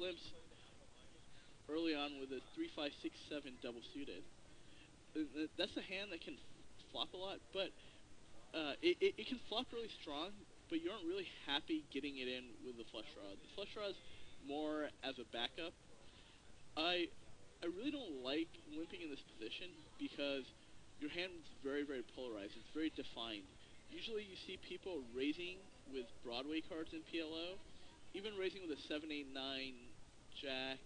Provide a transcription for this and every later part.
limps early on with a 3-5-6-7 double suited. That's a hand that can flop a lot, but it can flop really strong, but you aren't really happy getting it in with the flush draw. The flush draw is more as a backup. I really don't like limping in this position because your hand is very, very polarized. It's very defined. Usually you see people raising with Broadway cards in PLO, even raising with a 7-8-9 jack,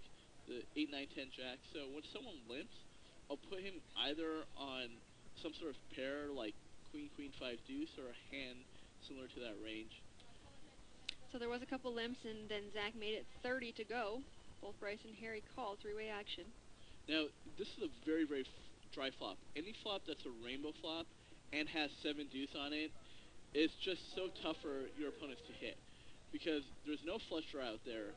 the 8-9-10 jack. So when someone limps, I'll put him either on some sort of pair like Queen, Queen, 5 deuce, or a hand similar to that range. So there was a couple limps, and then Zach made it 30 to go. Both Bryce and Harry called three-way action. Now, this is a very, very dry flop. Any flop that's a rainbow flop and has 7 deuce on it is just so tough for your opponents to hit because there's no flush draw out there.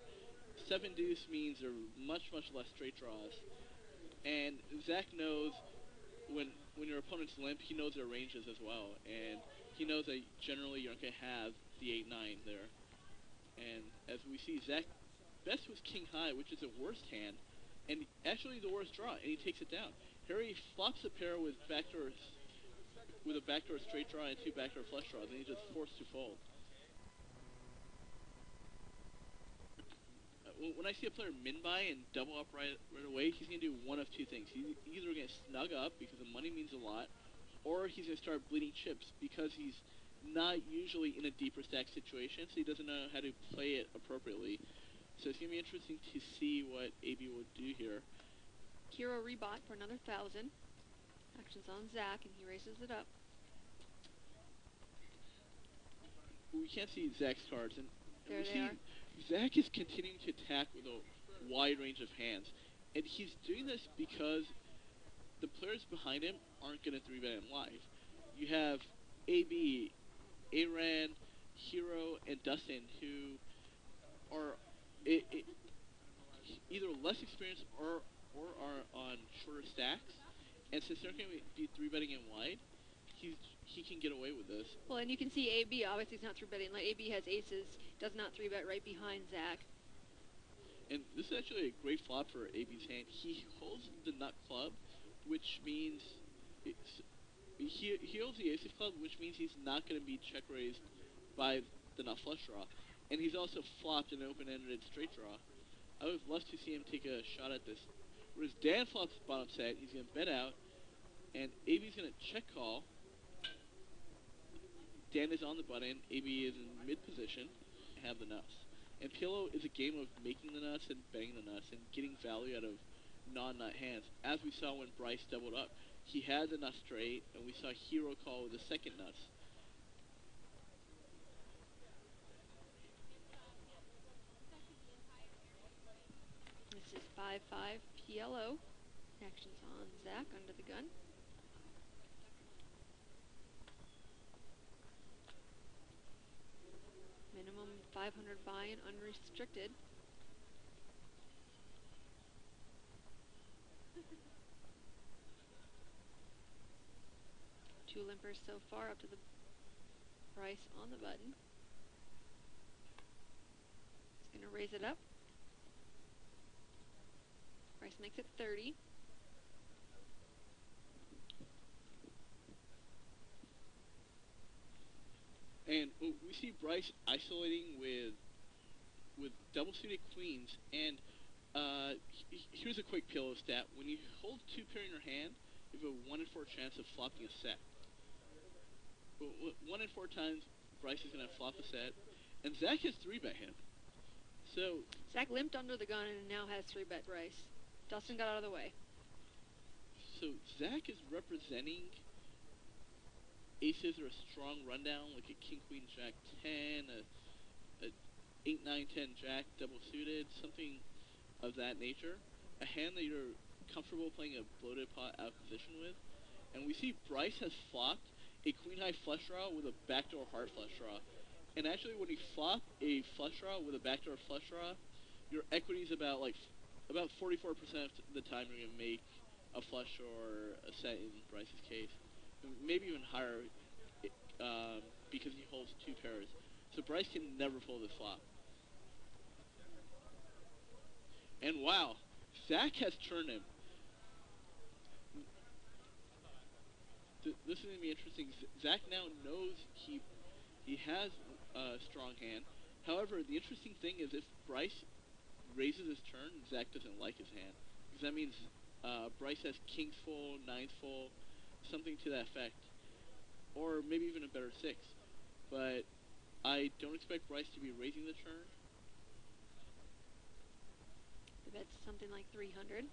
7 deuce means there are much, much less straight draws. And Zach knows when your opponent's limp, he knows their ranges as well. And he knows that generally you're not going to have the 8-9 there. And as we see, Zach best was king high, which is the worst hand, and actually the worst draw, and he takes it down. Harry flops a pair with a backdoor straight draw and 2 backdoor flush draws, and he's just forced to fold. When I see a player min-buy and double up right away, he's going to do one of two things. He's either going to snug up because the money means a lot, or he's going to start bleeding chips because he's not usually in a deeper stack situation, so he doesn't know how to play it appropriately. So it's going to be interesting to see what AB will do here. Hero rebought for another 1,000. Action's on Zach, and he raises it up. We can't see Zach's cards, and There we they see are. Zach is continuing to attack with a wide range of hands, and he's doing this because the players behind him aren't going to 3-bet him live. You have AB, Aaron, Hero, and Dustin, who are either less experienced or are on shorter stacks, and since they're going to be 3-betting him wide, he can get away with this. Well, and you can see AB, obviously he's not 3-betting. Like, AB has aces, does not 3-bet right behind Zach. And this is actually a great flop for AB's hand. He holds the nut club, which means he holds the ace of club, which means he's not going to be check raised by the nut flush draw. And he's also flopped an open-ended straight draw. I would love to see him take a shot at this. Whereas Dan flops bottom set, he's going to bet out, and AB's going to check call. Dan is on the button, AB is in mid position, have the nuts. And PLO is a game of making the nuts and banging the nuts and getting value out of non-nut hands. As we saw when Bryce doubled up, he had the nut straight, and we saw Hero call with the second nuts. This is 5-5 PLO. Action's on Zach under the gun. Minimum 500 buy-in, unrestricted. Two limpers so far, up to the Bryce on the button. He's going to raise it up. Bryce makes it 30. And we see Bryce isolating with double-suited queens, and here's a quick PLO stat. When you hold 2 pair in your hand, you have a 1 in 4 chance of flopping a set. 1 in 4 times, Bryce is going to flop a set, and Zach has 3-bet him. So Zach limped under the gun and now has 3-bet Bryce. Dustin got out of the way. So Zach is representing aces or a strong rundown, like a king, queen, jack, 10, a 8, 9, 10 jack, double suited, something of that nature. A hand that you're comfortable playing a bloated pot out of position with. And we see Bryce has flopped a queen high flush draw with a backdoor heart flush draw. And actually when you flop a flush draw with a backdoor flush draw, your equity is about 44% of the time you're going to make a flush or a set in Bryce's case. Maybe even higher because he holds 2 pairs. So Bryce can never fold this flop. And wow, Zach has turned him. This is going to be interesting. Zach now knows he has a strong hand. However, the interesting thing is if Bryce raises his turn, Zach doesn't like his hand. Because that means Bryce has kings full, nines full, something to that effect. Or maybe even a better six. But I don't expect Bryce to be raising the turn. I bet something like 300.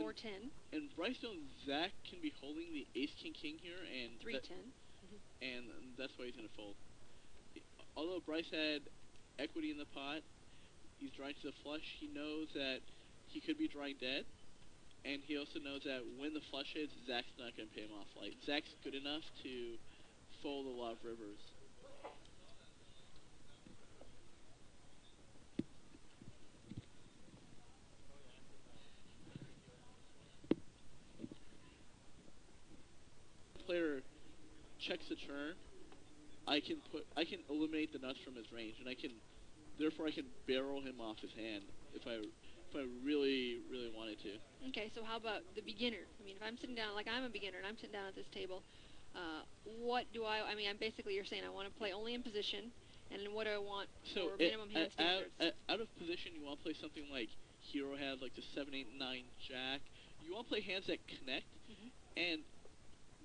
410. And Bryce knows Zach can be holding the ace king king here, and 310. And that's why he's going to fold. Although Bryce had equity in the pot, he's drawing to the flush. He knows that he could be drawing dead, and he also knows that when the flush hits, Zach's not going to pay him off. Like, Zach's good enough to fold a lot of rivers. Player checks the turn. I can eliminate the nuts from his range, and therefore I can barrel him off his hand if I really wanted to. Okay, so how about the beginner? I mean, if I'm sitting down, like I'm a beginner and I'm sitting down at this table, what do I mean, basically you're saying I want to play only in position, and what do I want for minimum hand standards? Out of position, you want to play something like Hero has, like the 7, 8, 9 Jack. You want to play hands that connect, and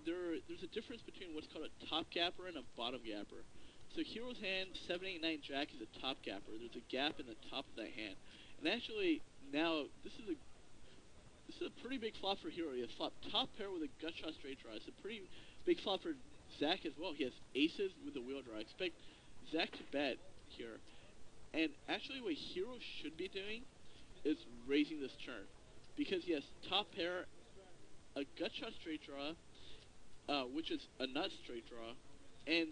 there's a difference between what's called a top gapper and a bottom gapper. So Hero's hand, 7, 8, 9 Jack is a top gapper. There's a gap in the top of that hand. And actually, now, this is a pretty big flop for Hero. He has flop top pair with a gut shot straight draw. It's a pretty big flop for Zach as well. He has aces with the wheel draw. I expect Zach to bet here. And actually what Hero should be doing is raising this turn. Because he has top pair, a gut shot straight draw, which is a nut straight draw, and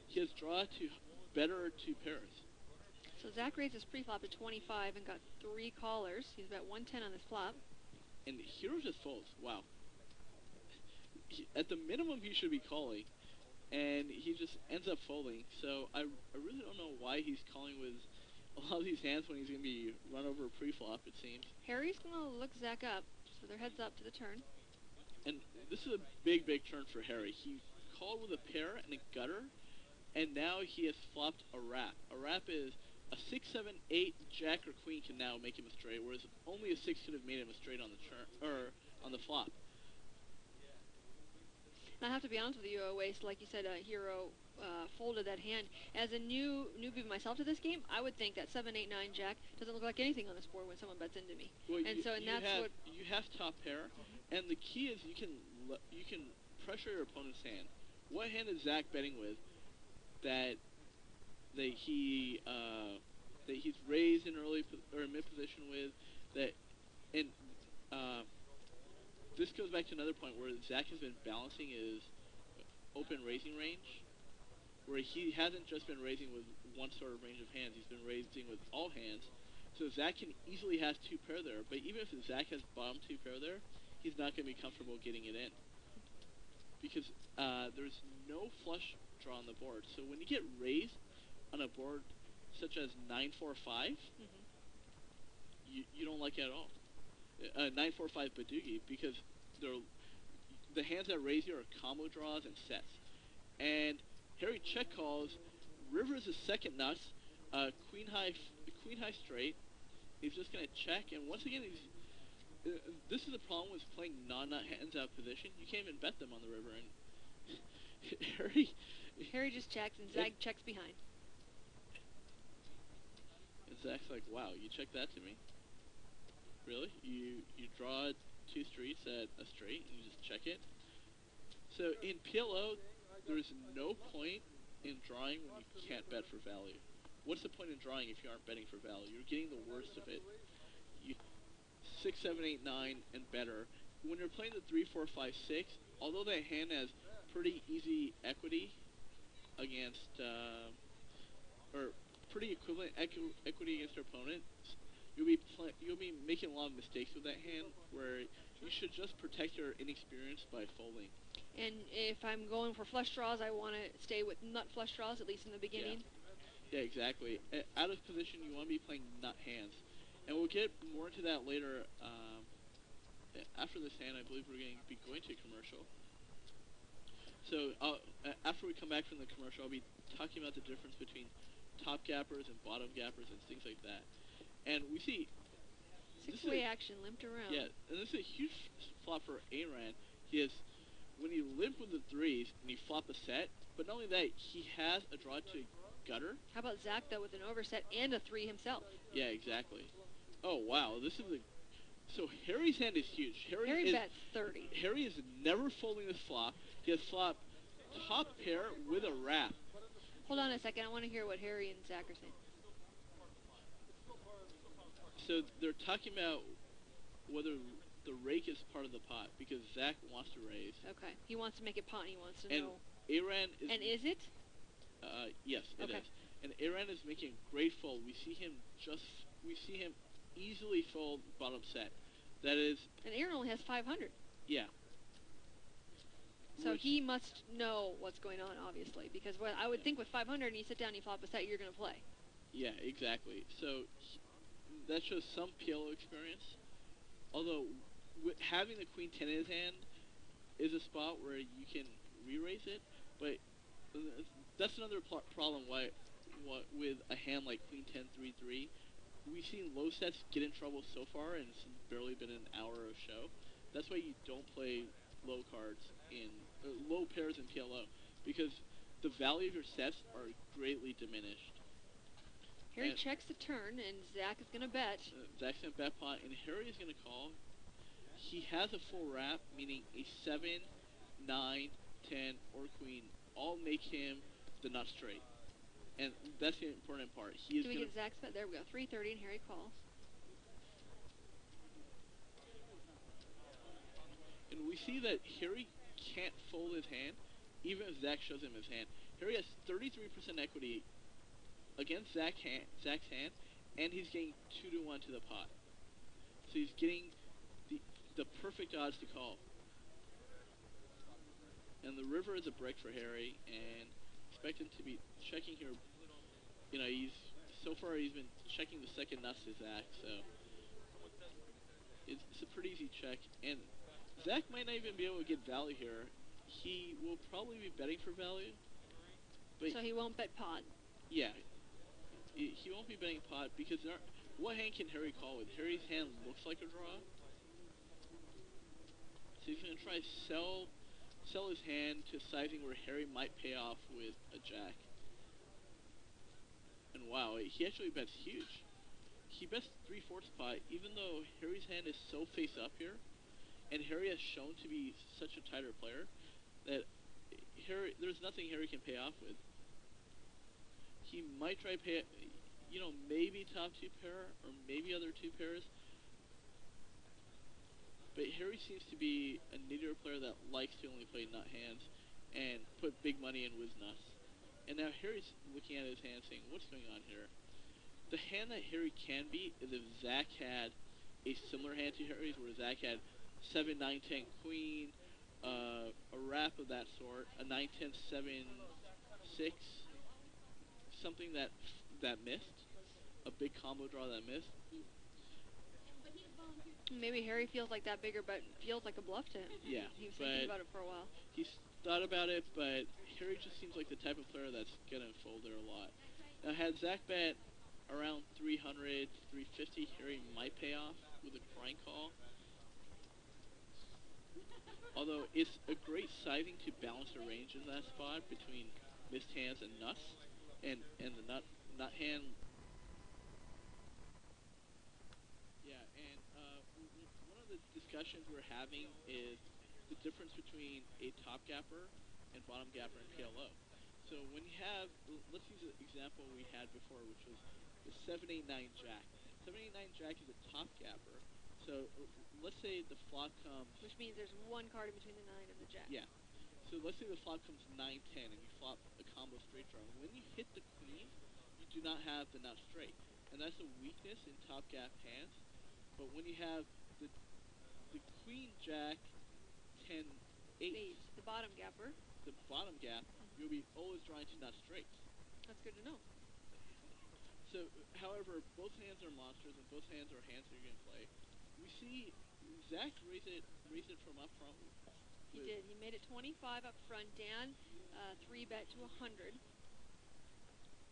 he has draw to better two pairs. So Zach raised his pre-flop to 25 and got 3 callers. He's about 110 on this flop. And Hero just folds. Wow. At the minimum, he should be calling, and he just ends up folding. So I really don't know why he's calling with a lot of these hands when he's going to be run over pre-flop, it seems. Harry's going to look Zach up, so they're heads up to the turn. And this is a big turn for Harry. He called with a pair and a gutter, and now he has flopped a wrap. A wrap is a 6, 7, 8 Jack or Queen can now make him a straight, whereas only a 6 could have made him a straight on the turn or on the flop. And I have to be honest with you, Waste, like you said, Hero folded that hand. As a newbie myself to this game, I would think that 7, 8, 9 Jack doesn't look like anything on this board when someone bets into me. Well, and you have top pair, and the key is you can pressure your opponent's hand. What hand is Zach betting with that he's raised in early or mid position with that, and this goes back to another point where Zach has been balancing his open raising range, where he hasn't just been raising with one sort of range of hands, he's been raising with all hands. So Zach can easily have 2 pair there, but even if Zach has bottom 2 pair there, he's not going to be comfortable getting it in. Because there's no flush draw on the board. So when you get raised on a board such as 9, 4, 5, you don't like it at all. 9, 4, 5 Badugi, because the hands that raise you are combo draws and sets. And Harry check calls, river is his second nuts, queen high straight. He's just going to check, and once again, this is the problem with playing non-nut hands out of position. You can't even bet them on the river, and Harry just checks, and Zach checks behind. And Zach's like, wow, you checked that to me? Really? You draw 2 streets at a straight, and you just check it? So in PLO, there's no point in drawing when you can't bet for value. What's the point in drawing if you aren't betting for value? You're getting the worst of it. 6, 7, 8, 9, and better. When you're playing the 3, 4, 5, 6, although that hand has pretty easy equity against, or pretty equivalent equity against your opponent, you'll be making a lot of mistakes with that hand, where you should just protect your inexperience by folding. And if I'm going for flush draws, I want to stay with nut flush draws, at least in the beginning. Yeah, exactly. Out of position, you want to be playing nut hands. And we'll get more into that later. After this hand, I believe we're going to be going to a commercial. So after we come back from the commercial, I'll be talking about the difference between top gappers and bottom gappers and things like that. And we see... Six-way action, limped around. Yeah, and this is a huge flop for Aaron. He has... When you limp with the threes and you flop a set, but not only that, he has a draw to gutter. How about Zach, though, with an overset and a three himself? Yeah, exactly. Oh, wow, this is a... So Harry's hand is huge. Harry bets 30. Harry is never folding this flop. He has flopped top pair with a wrap. Hold on a second. I want to hear what Harry and Zach are saying. So they're talking about whether the rake is part of the pot, because Zach wants to raise. Okay. He wants to make it pot, and he wants to and know. Aaron is... And is it? Yes, it is. And Aaron is making a great fold. We see him easily fold bottom set. That is... And Aaron only has 500. Yeah. So he must know what's going on, obviously, because I would think with 500 and you sit down and you flop a set, you're going to play. Yeah, exactly. So that shows some PLO experience. Although having the queen 10 in his hand is a spot where you can re-raise it, but that's another problem with a hand like queen 10 3-3. We've seen low sets get in trouble so far, and it's barely been an hour of show. That's why you don't play low cards in low pairs in PLO, because the value of your sets are greatly diminished. Harry checks the turn, and Zach is going to bet. Zach's going to bet pot, and Harry is going to call. He has a full wrap, meaning a 7, 9, 10, or queen all make him the nut straight. And that's the important part. Do we get Zach's bet? There we go. 330, and Harry calls. And we see that Harry can't fold his hand, even if Zach shows him his hand. Harry has 33% equity against Zach's hand, and he's getting 2-1 to the pot. So he's getting the perfect odds to call. And the river is a brick for Harry, and expect him to be checking here. You know, so far he's been checking the second nuts to Zach, so it's a pretty easy check. And Zach might not even be able to get value here. He will probably be betting for value. But so he won't bet pot? Yeah. He won't be betting pot because what hand can Harry call with? Harry's hand looks like a draw. So he's going to try to sell his hand to sizing where Harry might pay off with a jack. And wow, he actually bets huge. He bets 3/4 pot, even though Harry's hand is so face up here, and Harry has shown to be such a tighter player that there's nothing Harry can pay off with. He might try to pay, maybe top 2 pair or maybe other 2 pairs. But Harry seems to be a nittier player that likes to only play nut hands and put big money in with nuts. And now Harry's looking at his hand saying, what's going on here? The hand that Harry can beat is if Zach had a similar hand to Harry's, where Zach had 7, 9, 10 queen, a wrap of that sort, a 9, 10, 7, 6, something that missed, a big combo draw that missed. Maybe Harry feels like that bigger, but feels like a bluff to him. Yeah, he was thinking about it for a while. He's thought about it, but Harry just seems like the type of player that's gonna fold there a lot. Now, had Zach bet around 300, 350, Harry might pay off with a crying call. Although it's a great sizing to balance the range in that spot between missed hands and nuts, and the nut hand. Yeah, and one of the discussions we're having is the difference between a top gapper and bottom gapper in PLO. So when you have, let's use an example we had before, which was the 7-8-9 jack. 7-8-9 jack is a top gapper. So let's say the flop comes... Which means there's one card in between the 9 and the jack. Yeah. So let's say the flop comes 9-10 and you flop a combo straight draw. When you hit the queen, you do not have the nut straight. And that's a weakness in top gap hands. But when you have the queen jack 10-8, the bottom gapper, you'll be always drawing to nut straights. That's good to know. So, however, both hands are monsters, and both hands are hands that you're gonna play. We see Zach raise it from up front. He did. He made it 25 up front. Dan, 3-bet to 100.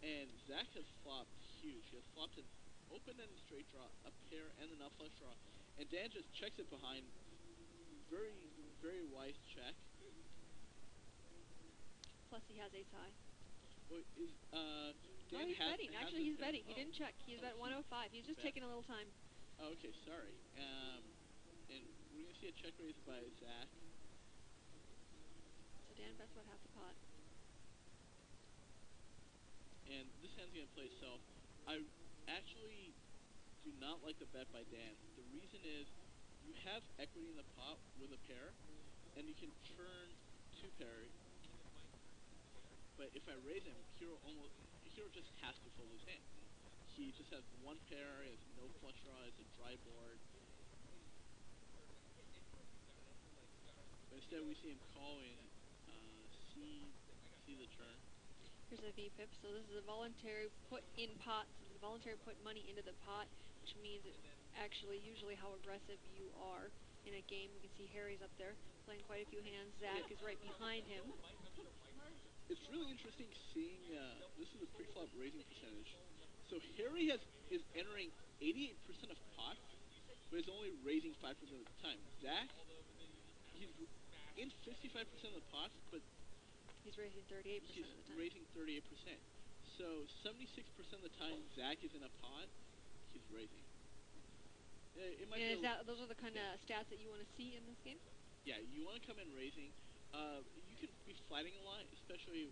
And Zach has flopped huge. He has flopped an open-ended straight draw, a pair, and an up-flush draw. And Dan just checks it behind. Very, very wise check. Plus he has ace high. Well, Dan he's betting. Actually, he's betting. He Oh. didn't check. He's bet 105. He's just taking a little time. Oh, okay, sorry. And we're going to see a check raise by Zach. So Dan bets about half the pot. And this hand's going to play itself. I actually do not like the bet by Dan. The reason is you have equity in the pot with a pair, and you can turn two pair. But if I raise him, Hero just has to fold his hand. He just has one pair, he has no flush draw, it's a dry board. But instead we see him call in see the turn. Here's a VPIP. So this is a voluntary put in pot. So it's a voluntary put money into the pot, which means it's actually usually how aggressive you are in a game. You can see Harry's up there playing quite a few hands. Zach is right behind him. It's really interesting seeing, this is a pre-flop raising percentage. So Harry is entering 88% of pots, but is only raising 5% of the time. Zach, he's in 55% of the pots, but he's raising 38% he's of the time. Raising 38%. So 76% of the time Zach is in a pot, he's raising. It might and those are the kind of stats that you want to see in this game? Yeah, you want to come in raising. You can be flatting a lot, especially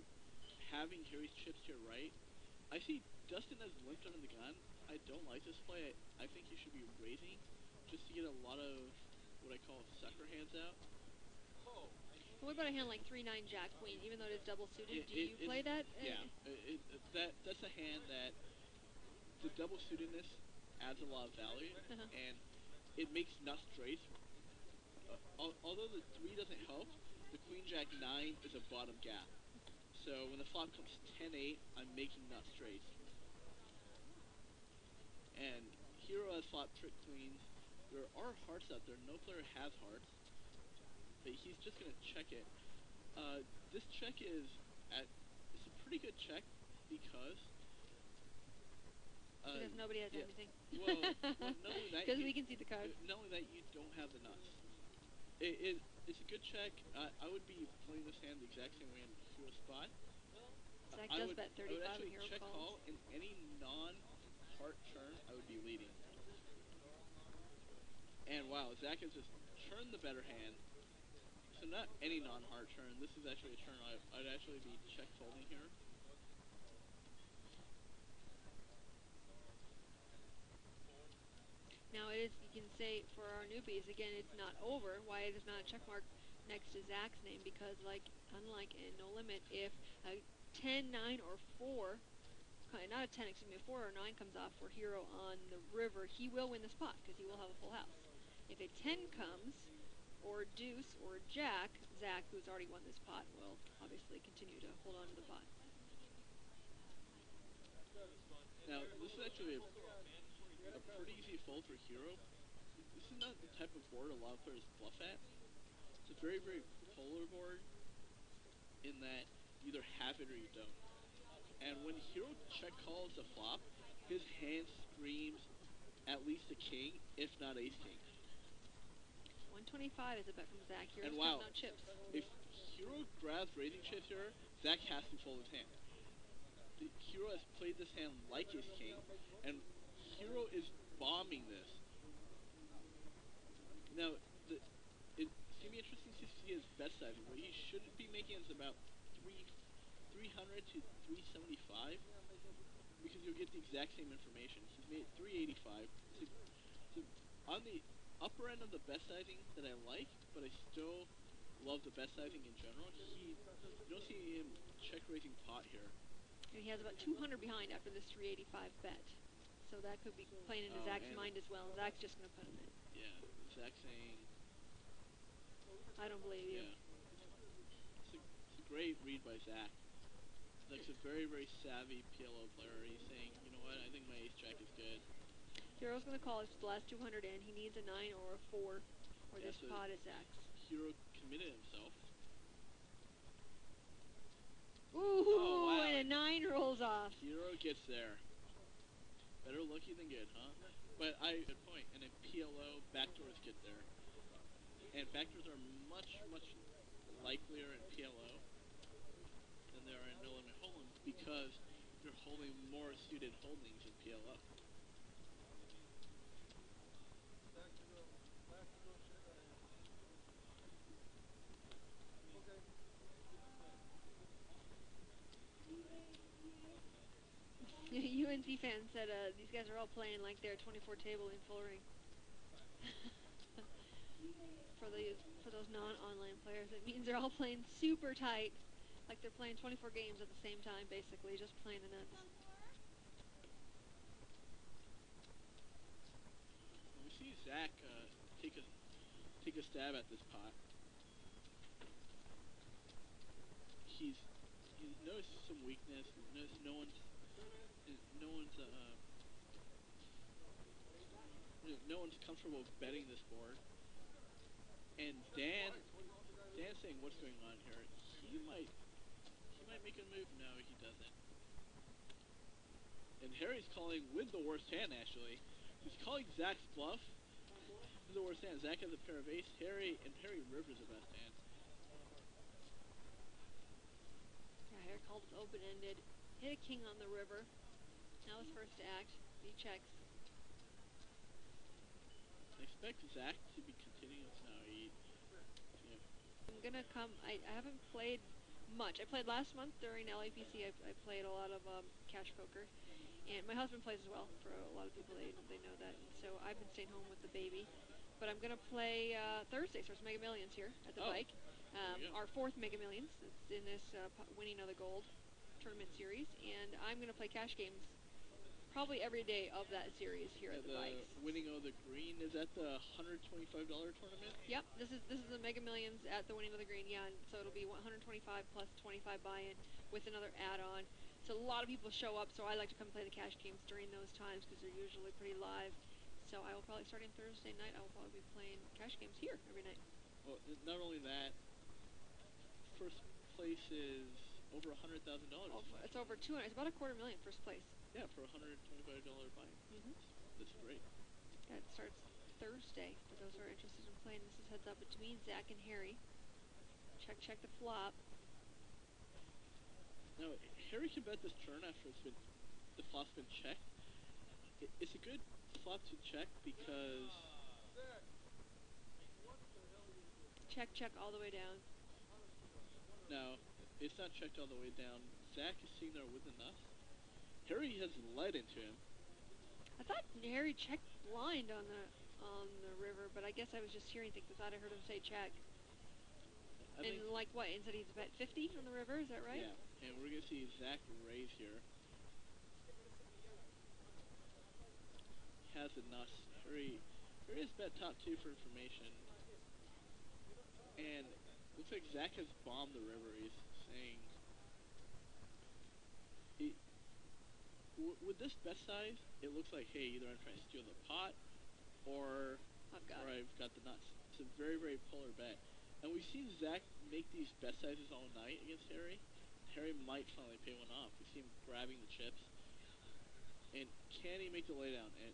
having Harry's chips to your right. I see Dustin has limped under the gun. I don't like this play. I think you should be raising just to get a lot of what I call sucker hands out. What about a hand like 3-9 Jack Queen? Even though it is double suited, do you play that? Yeah, that's a hand that the double suitedness adds a lot of value, and it makes nuts straight. Although the 3 doesn't help, the Queen Jack 9 is a bottom gap. So when the flop comes 10-8, I'm making nuts straight. And Hero has flop trick queens. There are hearts out there. No player has hearts, but he's just gonna check it. This check it's a pretty good check because nobody has anything. Well, not only that, because we can see the cards. Not only that, you don't have the nuts. It's a good check. I would be playing this hand the exact same way in Hero's spot. Zach does bet 35 I would actually Hero check calls. call in any non-heart turn. I would be leading. And wow, Zach has just turned the better hand. So not any non-heart turn. This is actually a turn I'd actually be check folding here. Now it is, you can say for our newbies, again, it's not over. Why it is not a check mark next to Zach's name? Because unlike in No Limit, if a 10, 9, or 4, not a 10, excuse me, a 4 or 9 comes off for Hero on the river, he will win the spot because he will have a full house. If a 10 comes, or deuce, or jack, Zach, who's already won this pot, will obviously continue to hold on to the pot. Now, this is actually a pretty easy fold for Hero. This is not the type of board a lot of players bluff at. It's a very, very polar board in that you either have it or you don't. And when Hero check calls a flop, his hand screams at least a king, if not ace king. 125 is a bet from Zach. Hero's and wow, counting out chips. If Hero grabs raising chips here, Zach has to fold his hand. The Hero has played this hand like his king, and Hero is bombing this. Now, it's going to be interesting to see his bet sizing. What he shouldn't be making is about 300 to 375, because you'll get the exact same information. He's made 385. So on the upper end of the bet sizing that I like, but I still love the bet sizing in general. You don't see him check raising pot here. And he has about 200 behind after this 385 bet. So that could be playing into Zach's mind as well. Zach's just going to put him in. Yeah, Zach saying, I don't believe you. Yeah. It's a great read by Zach. Like a very, very savvy PLO player. He's saying, you know what, I think my ace jack is good. Hero's going to call it the last 200 in. He needs a 9 or a 4, or Yeah, this so pot is Zach's. Hero committed himself. Ooh, Oh, wow. and a 9 rolls off. Hero gets there. Better lucky than good, huh? But good point. And in PLO, backdoors get there. And backdoors are much, much likelier in PLO than they are in no limit hold'em because you're holding more suited holdings in PLO. UNC fan said these guys are all playing like they're 24 table in full ring. For those non-online players, it means they're all playing super tight, like they're playing 24 games at the same time, basically, just playing the nuts. We see Zach take a stab at this pot. He's noticed some weakness. He's noticed no one's comfortable betting this board. And Dan's saying, what's going on here? He might make a move. No, he doesn't. And Harry's calling with the worst hand, actually. He's calling Zach's bluff with the worst hand. Zach has a pair of ace, Harry River's the best hand. Yeah, Harry called it open-ended. Hit a king on the river. Now his first to act. He checks. I expect Zach to be continuing this now. I'm gonna come. I haven't played much. I played last month during LAPC. I played a lot of cash poker, and my husband plays as well. For a lot of people, they know that. And so I've been staying home with the baby. But I'm gonna play Thursday, so it's Mega Millions here at the bike. Our 4th Mega Millions in this Winning of the Gold tournament series, and I'm gonna play cash games probably every day of that series here at the bikes. Winning of the Green, is that the $125 tournament? Yep, this is the Mega Millions at the Winning of the Green. Yeah, and so it'll be 125 plus 25 buy-in with another add-on. So a lot of people show up, so I like to come play the cash games during those times because they're usually pretty live. So I will probably, starting Thursday night, I will probably be playing cash games here every night. Well, not only that, first place is over $100,000. Oh, it's over 200. It's about $250,000 first place. Yeah, for a $125 buy-in. That's great. Yeah, it starts Thursday for those who are interested in playing. This is heads up between Zach and Harry. Check the flop. Now, Harry can bet this turn after the flop's been checked. It's a good flop to check because... Check all the way down. No, it's not checked all the way down. Zach is sitting there with the nuts. Harry has led into him. I thought Harry checked blind on the river, but I guess I was just hearing things. I thought I heard him say check. And like what? Instead he's bet 50 on the river, is that right? Yeah, and we're going to see Zach raise here. He has the nuts. Harry is bet top 2 for information. And looks like Zach has bombed the river. He's saying... With this bet size, it looks like, hey, either I'm trying to steal the pot or I've got the nuts. It's a very, very polar bet. And we've seen Zach make these bet sizes all night against Harry. Harry might finally pay one off. We see him grabbing the chips. And can he make the laydown? And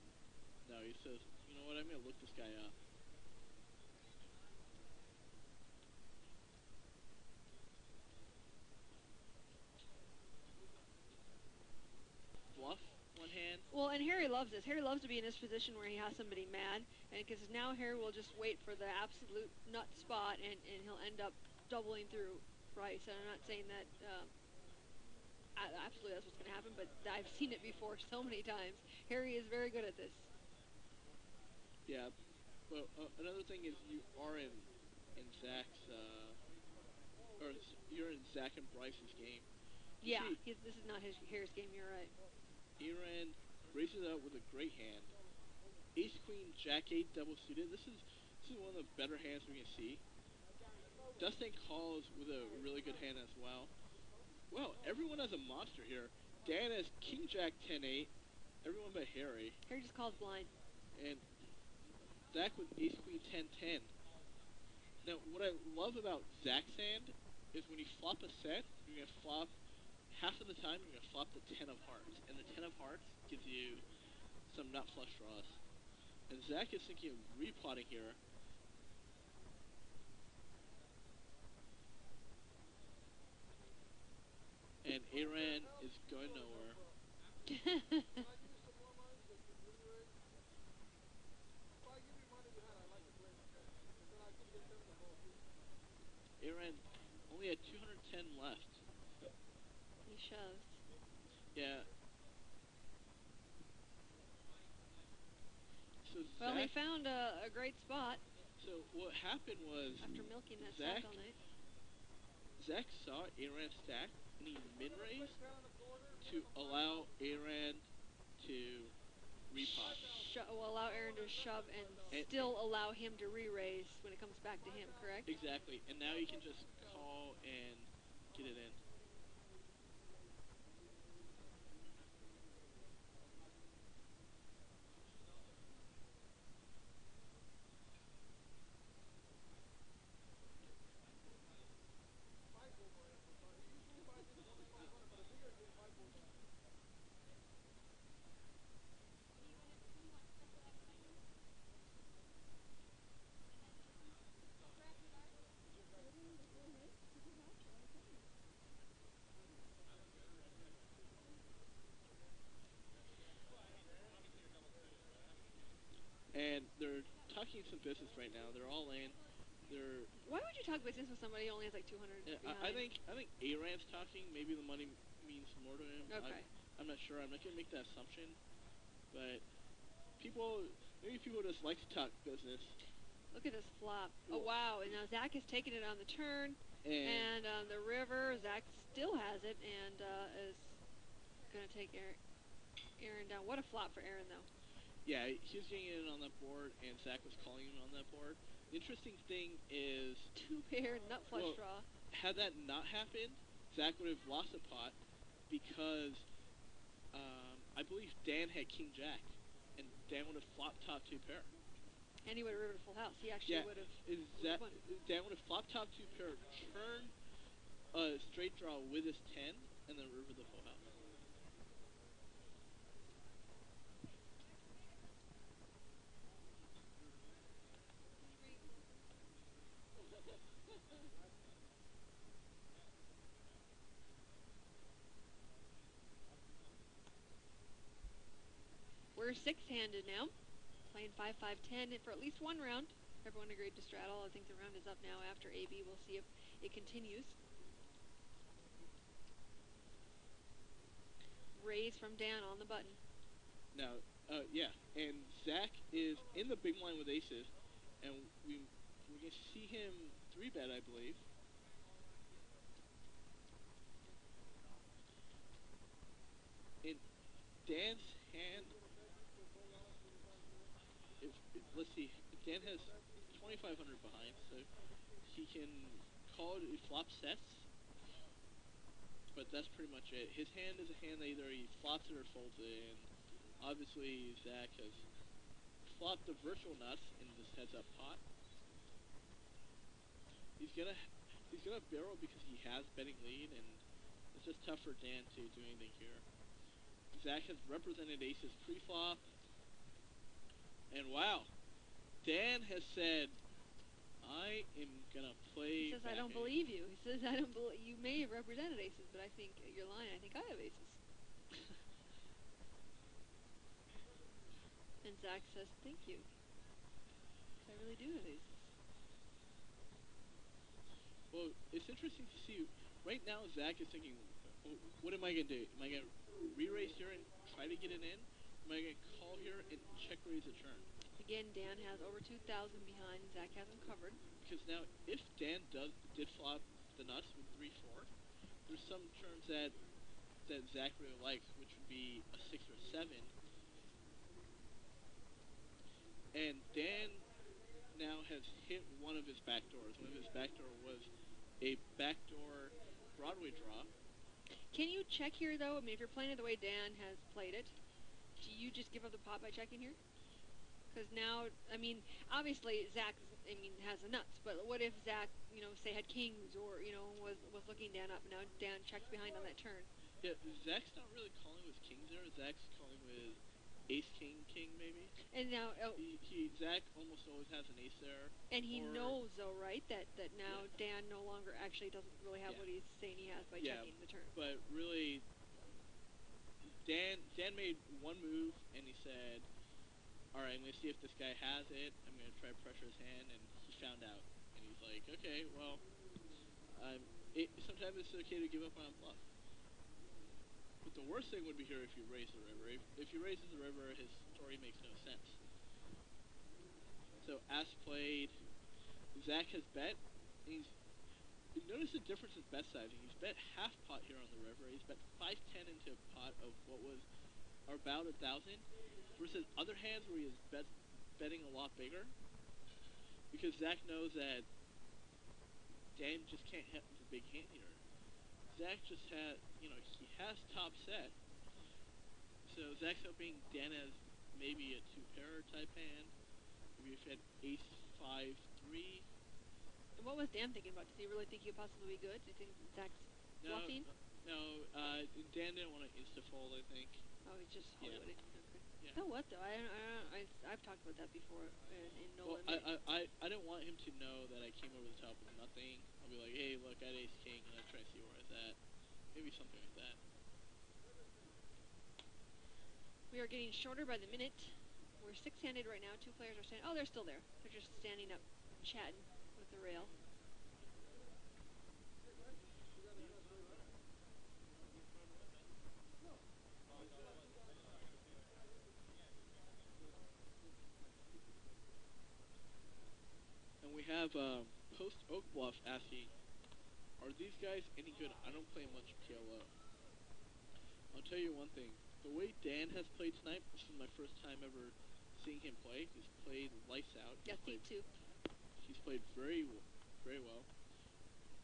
no, he says, you know what, I'm going to look this guy up. Bluff, one hand. Well, and Harry loves this. Harry loves to be in this position where he has somebody mad, and because now Harry will just wait for the absolute nut spot, and he'll end up doubling through price. And I'm not saying that absolutely that's what's going to happen, but I've seen it before so many times. Harry is very good at this. Yeah, but another thing is you are in Zach's, or you're in Zach and Bryce's game. Yeah, this is not Harry's game. You're right. Aaron raises up with a great hand. Ace Queen Jack 8 double suited. This is one of the better hands we can see. Dustin calls with a really good hand as well. Wow, everyone has a monster here. Dan has King Jack 10-8, everyone but Harry, Harry just calls blind. and Zach with Ace Queen 10-10. Now, what I love about Zach's hand is when you flop a set, you're gonna flop half of the time. You're gonna flop the 10 of hearts, and the 10 of hearts gives you some nut flush draws. And Zach is thinking of repotting here. And Aaron is going nowhere. Aaron only had 210 left. He shoves. Yeah. So Well, Zach, he found a great spot so what happened was after milking that Zach stack all night. Zach saw Aaron stack and he mid-raised to allow Aaron to repot. Will allow Aaron to shove and still allow him to re-raise when it comes back to him, correct? Exactly. And now he can just call and get it in. And they're talking some business right now. They're all in. They're. Why would you talk business with somebody who only has like 200 behind? I think Aaron's talking. Maybe the money means more to him. Okay. I'm not sure. I'm not gonna make that assumption. But maybe people just like to talk business. Look at this flop. Oh, wow. And now Zach is taking it on the turn. And on the river, Zach still has it and is going to take Aaron down. What a flop for Aaron, though. Yeah, he was getting in on that board, and Zach was calling him on that board. The interesting thing is... Two-pair nut flush draw. Had that not happened, Zach would have lost a pot because I believe Dan had King Jack, and Dan would have flopped top two pair. And he would have rivered a full house. He actually would have won. Dan would have flopped top two pair, turned a straight draw with his 10, and then rivered the full house. We're six-handed now, playing 5-5-10 for at least one round. Everyone agreed to straddle. I think the round is up now after AB. We'll see if it continues. Raise from Dan on the button. Now, yeah, and Zach is in the big line with aces, and we're going to see him 3-bet, I believe. In Dan's hand, let's see, Dan has 2,500 behind, so he can call it flop sets, but that's pretty much it. His hand is a hand that either he flops it or folds it, and obviously Zach has flopped the virtual nuts in this heads-up pot. He's gonna barrel because he has betting lead, and it's just tough for Dan to do anything here. Zach has represented aces pre-flop, and wow, Dan has said, I am gonna play. He says, I don't believe you. He says, I don't believe you may have represented aces, but I think you're lying. I think I have aces. And Zach says, thank you. I really do have aces. Well, it's interesting to see. Right now, Zach is thinking, what am I going to do? Am I going to re-raise here and try to get it in? Am I going to call here and check-raise a turn? Again, Dan has over 2,000 behind. Zach hasn't covered. Because now, if Dan did flop the nuts with 3-4, there's some turns that Zach really likes, which would be a 6 or 7. And Dan now has hit one of his backdoors. One of his backdoor was a backdoor Broadway draw. Can you check here, though? I mean, if you're playing it the way Dan has played it, do you just give up the pot by checking here? Because now, I mean, obviously Zach, I mean, has the nuts. But what if Zach, say had kings, or was looking Dan up, and now Dan checks behind on that turn? Yeah, Zach's not really calling with kings there. Zach's calling with ace, king, king, maybe. And now, Zach almost always has an ace there. and he knows, though, right, that now Yeah. Dan no longer actually doesn't really have what he's saying he has by checking the turn. But really, Dan made one move, and he said, all right, I'm going to see if this guy has it. I'm going to try to pressure his hand, and he found out. And he's like, okay, well, sometimes it's okay to give up on a bluff. But the worst thing would be here if you raise the river. If he raises the river, his story makes no sense. So, as played, Zach has bet. Notice the difference in bet sizing. He's bet half pot here on the river. He's bet 5-10 into a pot of what was about 1,000, versus other hands where he is betting a lot bigger. Because Zach knows that Dan just can't hit the big hand here. Zach just had, he has top set. So Zach's hoping Dan has maybe a two-pair type hand. Maybe if he had ace, 5, 3. And what was Dan thinking about? Does he really think he could possibly be good? Do you think Zach's bluffing? No, Dan didn't want to insta-fold, I think. Oh, he's just Hollywooding. Okay. Yeah. So what, though? I've talked about that before in No Limit. I didn't want him to know that I came over the top with nothing. I'll be like, hey, look, I had ace king, and I try to see where I was at. Maybe something like that. We are getting shorter by the minute. We're six-handed right now. Two players are standing. Oh, they're still there. They're just standing up, chatting with the rail. And we have Post Oak Bluff asking, are these guys any good? I don't play much PLO. I'll tell you one thing. The way Dan has played tonight, this is my first time ever seeing him play. He's played lights out. Yeah, me too. He's played very, very well.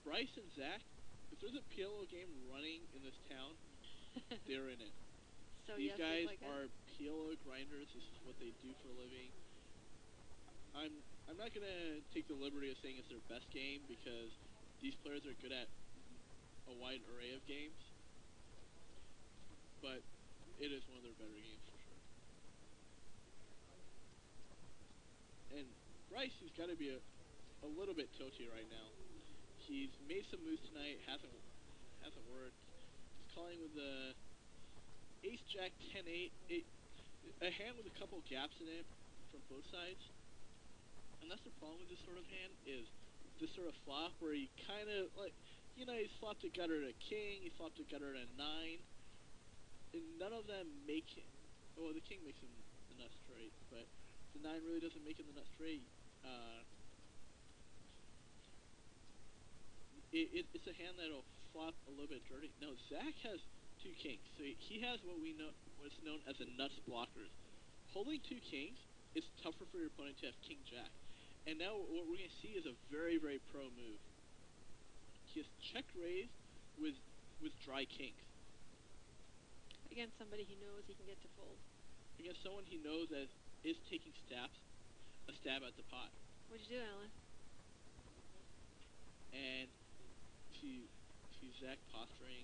Bryce and Zach, if there's a PLO game running in this town, they're in it. So These guys like are PLO grinders. This is what they do for a living. I'm not gonna take the liberty of saying it's their best game, because these players are good at a wide array of games. But it is one of their better games for sure. And Bryce has got to be a little bit tilty right now. He's made some moves tonight, hasn't worked. He's calling with the ace jack 10-8, a hand with a couple gaps in it from both sides. And that's the problem with this sort of hand, is this sort of flop where he kind of he's flopped a gutter to king, he flopped a gutter to 9, and none of them make him. Well, the king makes him the nut straight, but the 9 really doesn't make him the nut straight. It's a hand that'll flop a little bit dirty. No, Zach has 2 kings, so he has what's known as a nuts blockers. Holding 2 kings, it's tougher for your opponent to have king jack. And now what we're going to see is a very, very pro move. He has check raised with dry kings. Against somebody he knows he can get to fold. Against someone he knows that is taking a stab at the pot. What'd you do, Alan? And to Zach posturing,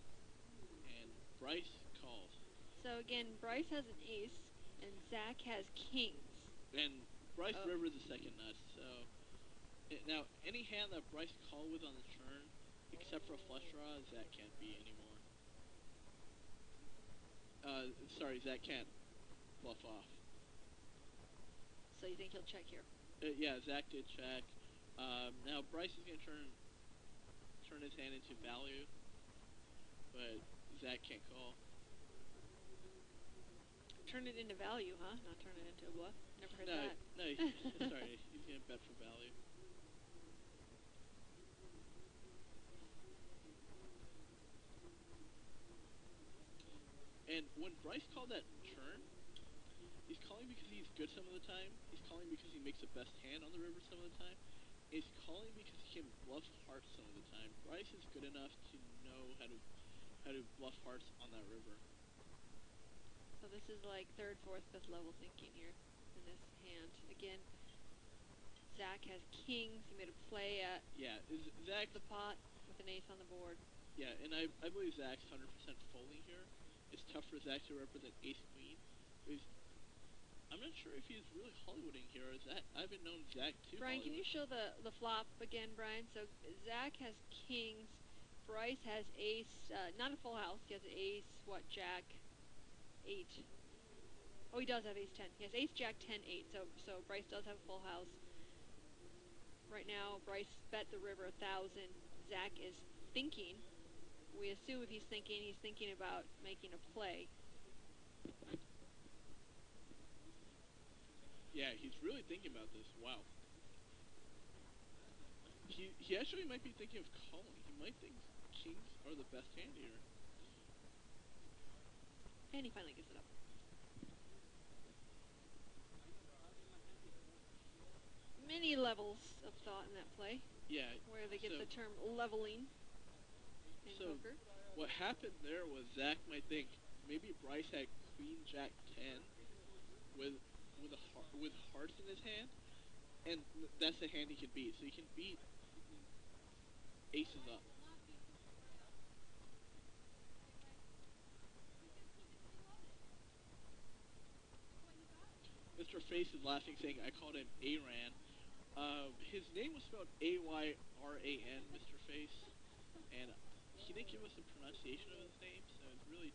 and Bryce calls. So again, Bryce has an ace, and Zach has kings. And Bryce River is the second nut, so... Now, any hand that Bryce called with on the turn, except for a flush draw, Zach can't beat anymore. Zach can't bluff off. So you think he'll check here? Yeah, Zach did check. Now, Bryce is going to turn his hand into value, but Zach can't call. Turn it into value, huh? Not turn it into a bluff? Never heard that. No, sorry, he's going to bet for value. And when Bryce called that turn, he's calling because he's good some of the time. He's calling because he makes the best hand on the river some of the time. He's calling because he can bluff hearts some of the time. Bryce is good enough to know how to how to bluff hearts on that river. So this is like third, fourth, fifth level thinking here in this hand. Again, Zach has kings. He made a play at Yeah, Zach. the pot with an ace on the board. Yeah, and I believe Zach's 100% folding here. It's tough for Zach to represent ace queen. I'm not sure if he's really Hollywooding here. Or is that I haven't known Zach too. Brian, Hollywood. can you show the flop again, Brian? So Zach has kings. Bryce has ace, not a full house. He has ace, what, jack, 8. Oh, he does have ace 10. He has ace, jack, 10, 8. So Bryce does have a full house. Right now, Bryce bet the river 1,000. Zach is thinking. We assume if he's thinking about making a play. Yeah, he's really thinking about this. Wow. He actually might be thinking of calling. He might think kings are the best hand here. And he finally gives it up. Many levels of thought in that play. Yeah. Where they get the term leveling in poker. What happened there was Zach might think maybe Bryce had queen jack 10 with hearts in his hand, and that's the hand he can beat. So he can beat aces up. Mr. Face is laughing, saying I called him Aran. His name was spelled Ayran, Mr. Face, and he didn't give us a pronunciation of his name, so it's really